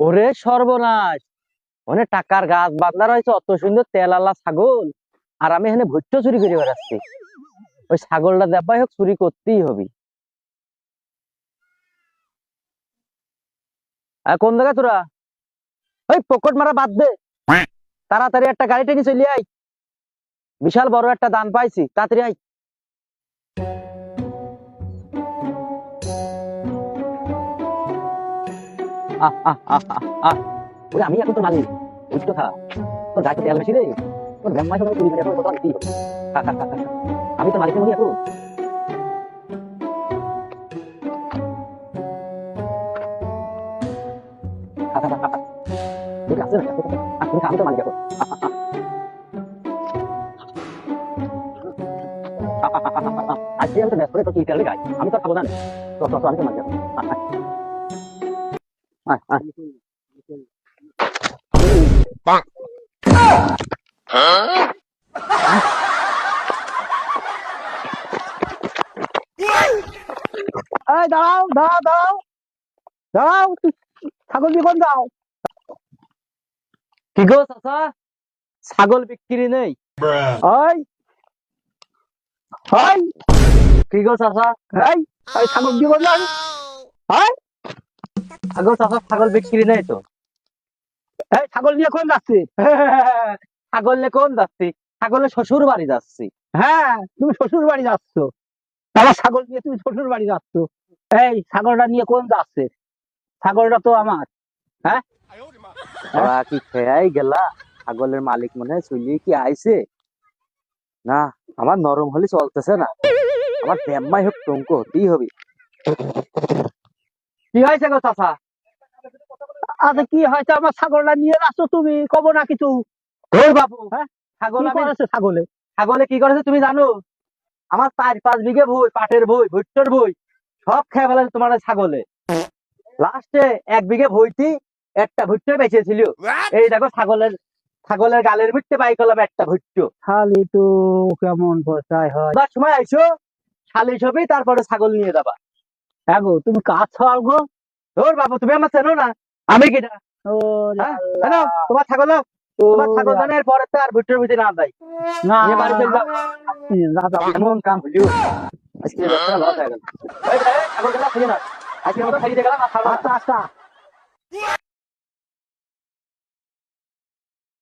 ওরে সর্বনাশ, অনেক টাকার গাছ বাঁধা রয়েছে, অত সুন্দর তেল আলা ছাগল, আর আমি এখানে ভুট্টো চুরি করে বেড়াচ্ছি। ওই ছাগলটা দেখাই হোক, চুরি করতেই হবে। কোন জায়গায় তোরা? ওই পকেট মারা বাদ দে, তাড়াতাড়ি একটা গাড়ি টেনে চলে আয়। বিশাল বড় একটা দান পাইছি, তাড়াতাড়ি আয়। আহ আহ আহ আহ আহ। ওরে আমি এখন তো মালিক, বুঝতো খা। তোর গাড়িতে তেল বেশি রে, তোর ব্যাম্মাই সবাই চুরি করে এখন কত আনতেই হবে। খা খা খা খা খা। আমি তো মালিকের মনে এখন। খা খা খা খা খা। ঠিক আছে না? তুমি খা, আমি তো মালিক এখন। আজকে আমি তো ব্যস্ত রে, তো তুই তেল গাই, আমি তো খাবো না। তো তো তো আমি তো মালিক এখন। আয় আয়। এই দাঁড়াও দাঁড়াও দাঁড়াও দাঁড়াও, ছাগল দিয়ে কোন যাও? কি গো চাচা, ছাগল বিক্রি নেই? ওই ওই কি গো চাচা, এই ওই ছাগল দিয়ে কোন যাও? ওই আগো চাচা, ছাগল বিক্রি নেই তো। এই ছাগল নিয়ে কোন যাচ্ছি? ছাগল নিয়ে কোন যাচ্ছি? ছাগলের শ্বশুর বাড়ি যাচ্ছি। হ্যাঁ, তুমি শ্বশুর বাড়ি যাচ্ছ? আমার ছাগল নিয়ে তুমি শ্বশুর বাড়ি যাচ্ছ? এই ছাগলটা নিয়ে কোন যাচ্ছে? ছাগলটা তো আমার। হ্যাঁ, ওরা কি খেয়াই গেলা? ছাগলের মালিক মনে হয় চলিয়ে কি আইছে না? আমার নরম হলে চলতেছে না, আমার ব্যাম্মাই হোক টঙ্ক হতেই হবে। কি হয়েছে গো চাচা? আচ্ছা কি হয়েছে? আমার ছাগলটা নিয়ে যাচ্ছ তুমি, কব না কিছু? ওই বাবু, হ্যাঁ ছাগল কি করেছে? ছাগলে ছাগলে কি করেছে তুমি জানো? আমার 4-5 বিঘে ভুই, পাটের ভুই, ভুট্টোর ভুই সব খেয়ে ফেলেছে তোমার ওই ছাগলে। লাস্টে 1 বিঘে ভুইতি একটা ভুট্টো বেঁচেছিল। এই দেখো ছাগলের ছাগলের গালের ভিতরে পাই করলাম একটা ভুট্টো। খালি তো কেমন পচাই হয়। তার সময় আইসো, খালি ছবি, তারপরে ছাগল নিয়ে যাবা। হ্যাঁ গো, তুমি কাজ ছাড় গো। ওর বাবু, তুমি আমার চেনো না? আমি কিটা? ও জানো তোমার ছাগল নাও। তোমার ছাগল জানে, এরপরে তো আর ভুট্টোর ভিতরে না যাই না, নিয়ে বাড়ি চলে যাও। এমন কাম হইলো, আজকে ব্যবসা লস হয়ে গেল। এই ছাগল গেলা ফিরে না, আজকে মতো খাইতে গেলাম। আচ্ছা আচ্ছা।